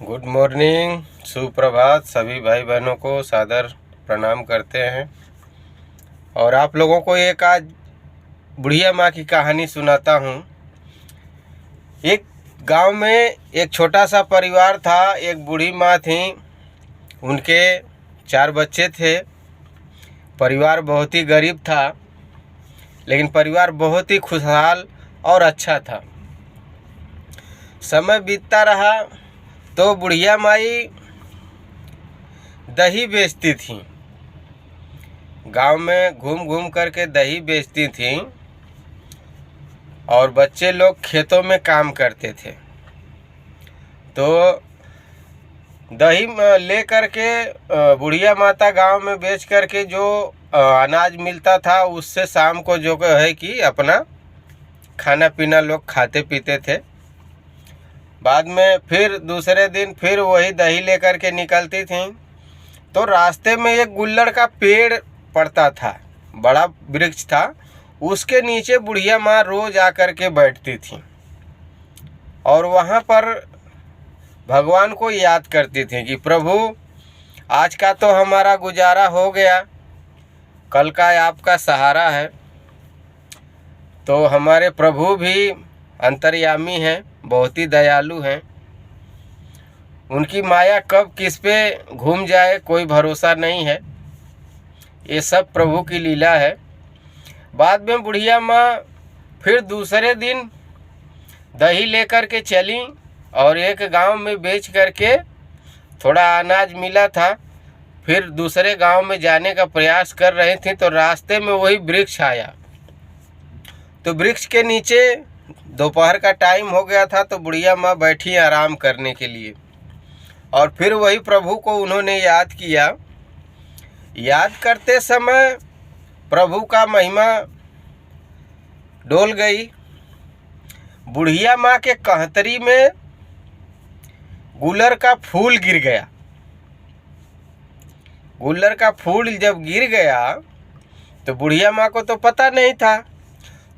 Good morning, सुप्रभात। सभी भाई बहनों को सादर प्रणाम करते हैं और आप लोगों को एक आज बुढ़िया माँ की कहानी सुनाता हूँ। एक गांव में एक छोटा सा परिवार था। एक बूढ़ी माँ थी, उनके 4 बच्चे थे। परिवार बहुत ही गरीब था, लेकिन परिवार बहुत ही खुशहाल और अच्छा था। समय बीतता रहा तो बुढ़िया माई दही बेचती थी। गांव में घूम घूम करके दही बेचती थी और बच्चे लोग खेतों में काम करते थे। तो दही ले करके बुढ़िया माता गांव में बेच करके जो अनाज मिलता था, उससे शाम को जो है कि अपना खाना पीना लोग खाते पीते थे। बाद में फिर दूसरे दिन फिर वही दही लेकर के निकलती थी। तो रास्ते में एक गुल्लड़ का पेड़ पड़ता था, बड़ा वृक्ष था। उसके नीचे बुढ़िया माँ रोज आकर के बैठती थी और वहाँ पर भगवान को याद करती थी कि प्रभु, आज का तो हमारा गुजारा हो गया, कल का आपका सहारा है। तो हमारे प्रभु भी अंतर्यामी हैं, बहुत ही दयालु हैं। उनकी माया कब किस पे घूम जाए कोई भरोसा नहीं है। ये सब प्रभु की लीला है। बाद में बुढ़िया माँ फिर दूसरे दिन दही लेकर के चली और एक गांव में बेच करके थोड़ा अनाज मिला था। फिर दूसरे गांव में जाने का प्रयास कर रही थी तो रास्ते में वही वृक्ष आया। तो वृक्ष के नीचे दोपहर का टाइम हो गया था, तो बुढ़िया माँ बैठी आराम करने के लिए और फिर वही प्रभु को उन्होंने याद किया। याद करते समय प्रभु का महिमा डोल गई। बुढ़िया माँ के कहतरी में गुलर का फूल गिर गया। गुलर का फूल जब गिर गया तो बुढ़िया माँ को तो पता नहीं था।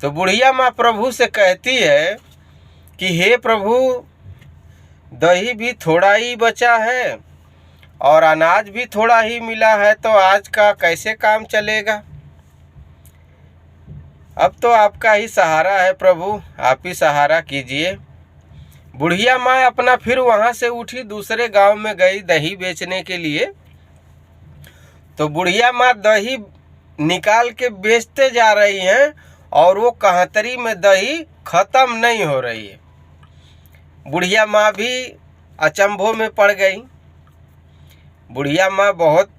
तो बुढ़िया माँ प्रभु से कहती है कि हे प्रभु, दही भी थोड़ा ही बचा है और अनाज भी थोड़ा ही मिला है, तो आज का कैसे काम चलेगा। अब तो आपका ही सहारा है प्रभु, आप ही सहारा कीजिए। बुढ़िया माँ अपना फिर वहाँ से उठी, दूसरे गांव में गई दही बेचने के लिए। तो बुढ़िया माँ दही निकाल के बेचते जा रही हैं और वो कहतरी में दही ख़त्म नहीं हो रही है। बुढ़िया माँ भी अचंभों में पड़ गई। बुढ़िया माँ बहुत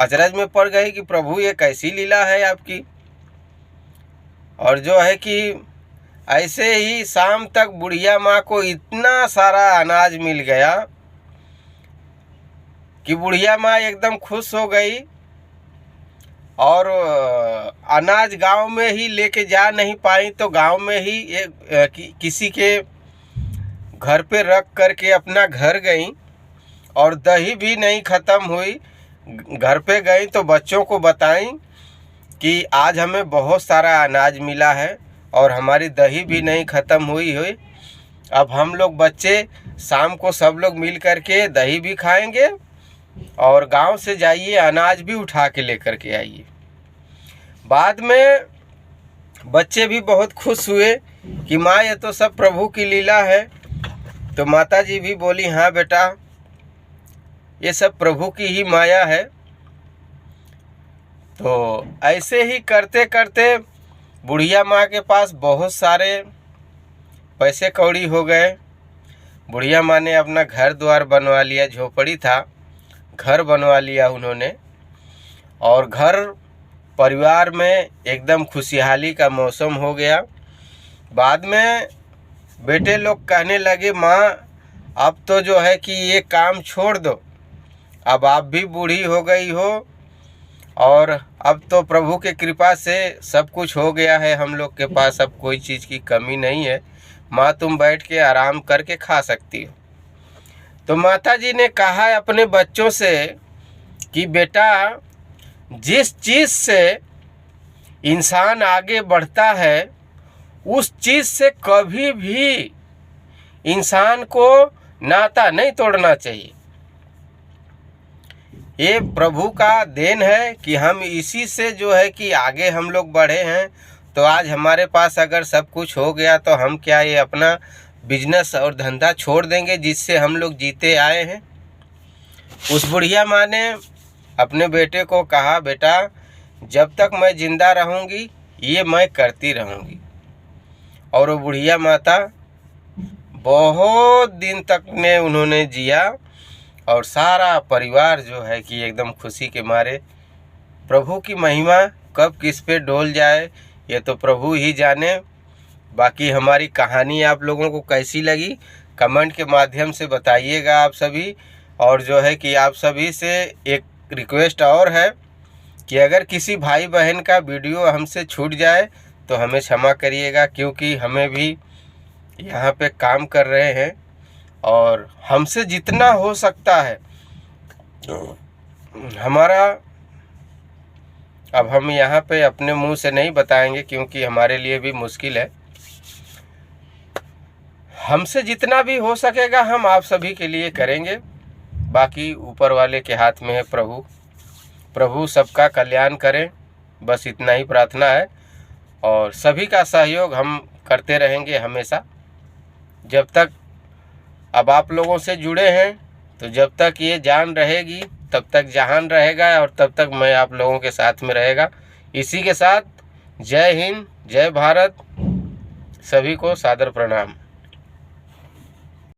अचरज में पड़ गई कि प्रभु, ये कैसी लीला है आपकी। और जो है कि ऐसे ही शाम तक बुढ़िया माँ को इतना सारा अनाज मिल गया कि बुढ़िया माँ एकदम खुश हो गई और अनाज गांव में ही लेके जा नहीं पाई, तो गांव में ही किसी के घर पे रख करके अपना घर गई और दही भी नहीं ख़त्म हुई। घर पे गई तो बच्चों को बताई कि आज हमें बहुत सारा अनाज मिला है और हमारी दही भी नहीं ख़त्म हुई। अब हम लोग बच्चे शाम को सब लोग मिल करके दही भी खाएंगे और गांव से जाइए अनाज भी उठा के लेकर के आइए। बाद में बच्चे भी बहुत खुश हुए कि माँ, ये तो सब प्रभु की लीला है। तो माता जी भी बोली, हाँ बेटा, ये सब प्रभु की ही माया है। तो ऐसे ही करते करते बुढ़िया माँ के पास बहुत सारे पैसे कौड़ी हो गए। बुढ़िया माँ ने अपना घर द्वार बनवा लिया, झोपड़ी था, घर बनवा लिया उन्होंने। और घर परिवार में एकदम खुशहाली का मौसम हो गया। बाद में बेटे लोग कहने लगे, माँ अब तो जो है कि ये काम छोड़ दो, अब आप भी बूढ़ी हो गई हो और अब तो प्रभु के कृपा से सब कुछ हो गया है, हम लोग के पास अब कोई चीज़ की कमी नहीं है। माँ, तुम बैठ के आराम करके खा सकती हो। तो माता जी ने कहा अपने बच्चों से कि बेटा, जिस चीज़ से इंसान आगे बढ़ता है उस चीज़ से कभी भी इंसान को नाता नहीं तोड़ना चाहिए। ये प्रभु का देन है कि हम इसी से जो है कि आगे हम लोग बढ़े हैं। तो आज हमारे पास अगर सब कुछ हो गया तो हम क्या ये अपना बिजनेस और धंधा छोड़ देंगे जिससे हम लोग जीते आए हैं। उस बुढ़िया माँ ने अपने बेटे को कहा, बेटा जब तक मैं ज़िंदा रहूँगी ये मैं करती रहूँगी। और वो बुढ़िया माता बहुत दिन तक ने उन्होंने जिया और सारा परिवार जो है कि एकदम खुशी के मारे। प्रभु की महिमा कब किस पे डोल जाए ये तो प्रभु ही जाने। बाकी हमारी कहानी आप लोगों को कैसी लगी कमेंट के माध्यम से बताइएगा आप सभी। और जो है कि आप सभी से एक रिक्वेस्ट और है कि अगर किसी भाई बहन का वीडियो हमसे छूट जाए तो हमें क्षमा करिएगा, क्योंकि हमें भी यहाँ पे काम कर रहे हैं और हमसे जितना हो सकता है हमारा, अब हम यहाँ पे अपने मुंह से नहीं बताएंगे क्योंकि हमारे लिए भी मुश्किल है। हमसे जितना भी हो सकेगा हम आप सभी के लिए करेंगे। बाकी ऊपर वाले के हाथ में है प्रभु सबका कल्याण करें, बस इतना ही प्रार्थना है। और सभी का सहयोग हम करते रहेंगे हमेशा। जब तक अब आप लोगों से जुड़े हैं तो जब तक ये जान रहेगी तब तक जहान रहेगा और तब तक मैं आप लोगों के साथ में रहेगा। इसी के साथ जय हिंद, जय भारत, सभी को सादर प्रणाम।